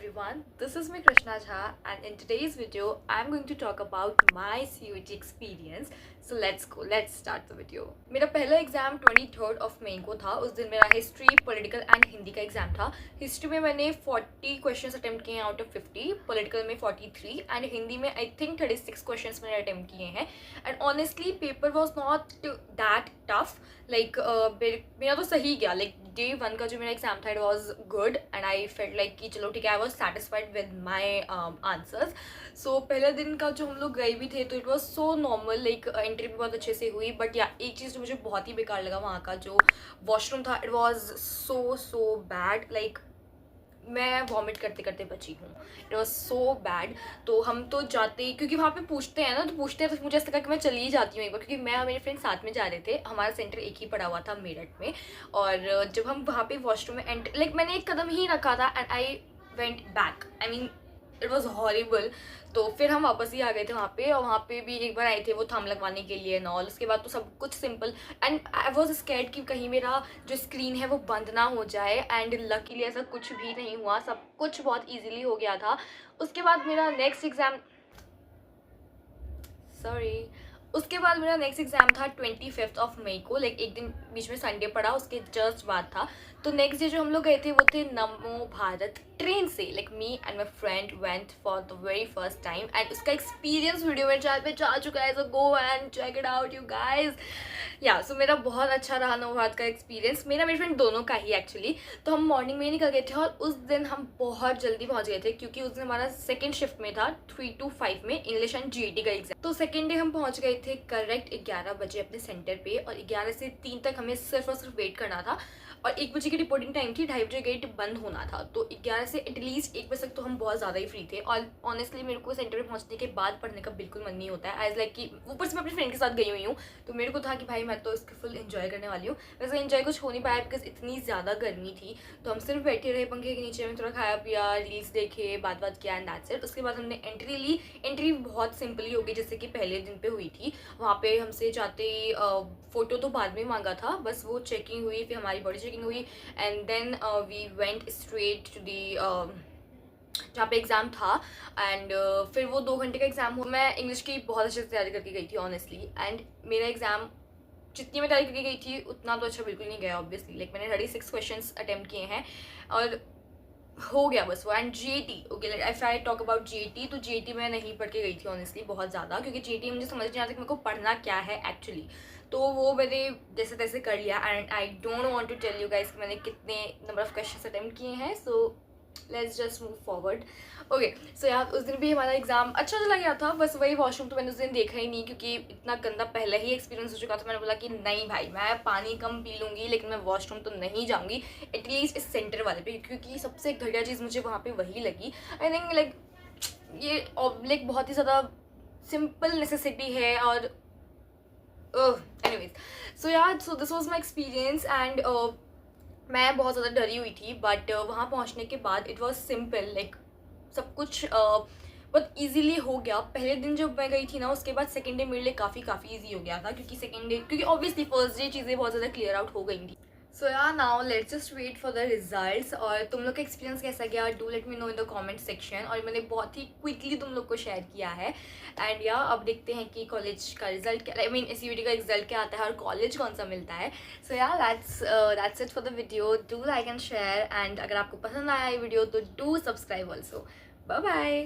everyone, this is me Krishna Jha, and in today's video I'm going to talk about my CUET experience. So let's start the video. मेरा पहला exam 23rd of May को था. उस दिन मेरा history, political and Hindi का exam था. History में मैंने 40 क्वेश्चंस अटेम्प्ट किए हैं आउट ऑफ 50, पॉलिटिकल में 43 एंड हिंदी में आई थिंक 36 क्वेश्चंस मैंने अटेम्प्ट किए हैं. And honestly paper was not that tough. Like मेरा तो सही गया. लाइक डे 1 का जो मेरा एग्जाम था it was good and I felt like कि चलो ठीक है, I was satisfied with my answers. So पहले दिन का जो हम लोग गए भी थे तो it was so normal. Like entry भी बहुत अच्छे से हुई, बट या एक चीज़ जो मुझे बहुत ही बेकार लगा वहाँ का जो वॉशरूम था, it was so bad. Like मैं वॉमिट करते करते बची हूँ. It was so bad. तो हम तो जाते, क्योंकि वहाँ पे पूछते हैं ना, तो पूछते हैं तो मुझे ऐसा लगा कि मैं चली ही जाती हूँ एक बार, क्योंकि मैं और मेरे फ्रेंड साथ में जा रहे थे. हमारा सेंटर एक ही पड़ा हुआ था मेरठ में. और जब हम वहाँ पे वॉशरूम में एंटर, लाइक मैंने एक कदम ही रखा था and I went back. I mean it was horrible. तो फिर हम वापस ही आ गए थे वहाँ पे, और वहाँ पे भी एक बार आए थे वो थंब लगवाने के लिए नॉल. उसके बाद तो सब कुछ simple. And I was scared कि कहीं मेरा जो स्क्रीन है वो बंद ना हो जाए. एंड लकीली ऐसा कुछ भी नहीं हुआ, सब कुछ बहुत ईजिली हो गया था. उसके बाद मेरा नेक्स्ट एग्ज़ाम था 25th of May को. लाइक एक दिन बीच में संडे पड़ा, उसके जस्ट बाद था. तो नेक्स्ट डे जो हम लोग गए थे वो थे नमो भारत ट्रेन से. Like me and my friend went for the very first time. And उसका एक्सपीरियंस वीडियो मेरे चैनल पे जा चुका है, so go and check it out you guys. Yeah so मेरा बहुत अच्छा रहा नमो भारत का एक्सपीरियंस, मेरा मेरे फ्रेंड दोनों का ही एक्चुअली. तो हम मॉर्निंग में ही निकल गए थे और उस दिन हम बहुत जल्दी पहुंच गए थे, क्योंकि उस दिन हमारा सेकेंड शिफ्ट में था 3 to 5 में इंग्लिश एंड GET का एग्जाम. तो सेकेंड डे हम पहुंच गए थे करेक्ट 11 बजे अपने सेंटर पे, और 11 से 3 तक हमें सिर्फ और सिर्फ वेट करना था. और 1 बजे की रिपोर्टिंग टाइम थी, 2:30 बजे गेट बंद होना था. तो 11 से एटलीस्ट 1 बजे तक तो हम बहुत ज़्यादा ही फ्री थे. और ऑनेस्टली मेरे को सेंटर पे पहुंचने के बाद पढ़ने का बिल्कुल मन नहीं होता है. एज लाइक कि ऊपर से मैं अपने फ्रेंड के साथ गई हुई हूँ, तो मेरे को था कि भाई मैं तो इसके फुल इन्जॉय करने वाली हूँ. वैसे इन्जॉय कुछ हो नहीं पाया बिकॉज इतनी ज़्यादा गर्मी थी. तो हम सिर्फ बैठे रहे पंखे के नीचे में, थोड़ा खाया पिया, रील्स देखे, बात किया एंड दैट्स इट. उसके बाद हमने एंट्री ली. एंट्री बहुत सिंपली हो गई जैसे कि पहले दिन पे हुई थी. वहाँ पे हमसे जाते ही फ़ोटो तो बाद में मांगा था, बस वो चेकिंग हुई, फिर हमारी बॉडी चेकिंग हुई. And then we went straight to the जहाँ पे एग्ज़ाम था. एंड फिर वो 2 घंटे का एग्ज़ाम हुआ. मैं इंग्लिश की बहुत अच्छे से तैयारी करके गई थी ऑनेस्टली. एंड मेरा एग्ज़ाम जितनी मैं तैयारी करके गई थी उतना तो अच्छा बिल्कुल नहीं गया ऑब्वियसली. लाइक मैंने 36 क्वेश्चंस अटेम्प्ट किए हैं और हो गया बस वो. And GET okay, like if I talk about GET, तो GET मैं नहीं पढ़ के गई थी ऑनेस्टली बहुत ज़्यादा, क्योंकि GET मुझे समझ नहीं आता कि मेरे को पढ़ना क्या है एक्चुअली. तो वो मैंने जैसे तैसे कर लिया. And I don't want to tell you guys कि मैंने कितने नंबर ऑफ क्वेश्चंस अटेम्प्ट किए हैं. So let's just move forward. Okay, so यार उस दिन भी हमारा एग्जाम अच्छा चला गया था. बस वही वॉशरूम तो मैंने उस दिन देखा ही नहीं, क्योंकि इतना गंदा पहले ही एक्सपीरियंस हो चुका था. मैंने बोला कि नहीं भाई, मैं पानी कम पी लूँगी लेकिन मैं वॉशरूम तो नहीं जाऊँगी एटलीस्ट इस सेंटर वाले पे, क्योंकि सबसे घटिया चीज़ मुझे वहाँ पे वही लगी. आई थिंक लाइक ये लाइक बहुत ही ज़्यादा सिंपल नेसेसिटी है. और एनीवेज, सो यार, so this was my experience. And मैं बहुत ज़्यादा डरी हुई थी, बट वहाँ पहुँचने के बाद इट वॉज सिंपल. लाइक सब कुछ बहुत इजीली हो गया. पहले दिन जब मैं गई थी ना, उसके बाद सेकेंड डे मेरे लिए काफ़ी ईजी हो गया था, क्योंकि ऑब्वियसली फर्स्ट डे चीज़ें बहुत ज़्यादा क्लियर आउट हो गई थी. सो यार now let's just wait for the results. और तुम लोग का एक्सपीरियंस कैसा गया, do let me know in the comment section. और मैंने बहुत ही क्विकली तुम लोग को शेयर किया है. एंड या अब देखते हैं कि कॉलेज का रिजल्ट क्या, आई मीन CUET का रिजल्ट क्या आता है और कॉलेज कौन सा मिलता है. सो यार that's it for the video. Do like and share. And अगर आपको पसंद आया ये वीडियो तो do subscribe also. Bye bye.